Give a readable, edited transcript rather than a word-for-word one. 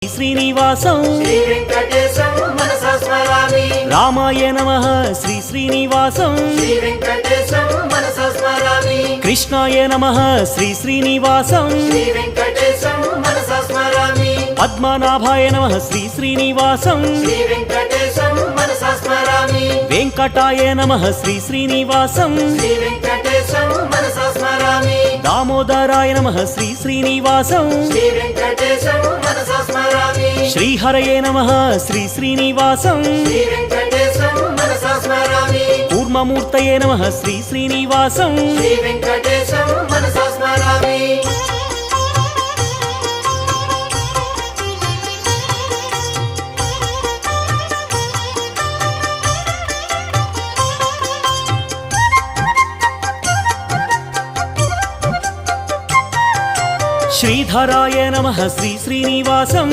శ్రీనివాసం శ్రీ వెంకటేశం మనసా స్మరామి. రామాయ నమః శ్రీ శ్రీనివాసం శ్రీ వెంకటేశం మనసా స్మరామి. కృష్ణాయ నమః శ్రీ శ్రీనివాసం శ్రీ వెంకటేశం మనసా స్మరామి. పద్మనాభాయ నమః శ్రీ శ్రీనివాసం శ్రీ వెంకటేశం మనసా స్మరామి. వెంకటాయ నమః శ్రీ శ్రీనివాసం శ్రీ వెంకటేశం మనసా స్మరామి. దామోదరాయ నమః శ్రీ శ్రీనివాసం శ్రీ వెంకటేశం మనసా స్మరామి. శ్రీహరయే నమః శ్రీ శ్రీనివాసం శ్రీ వెంకటేశం మనసా స్మరామి. కూర్మమూర్తయే నమః శ్రీ శ్రీనివాసం శ్రీ వెంకటేశం మనసా స్మరామి. శ్రీధరాయ నమః శ్రీ శ్రీనివాసం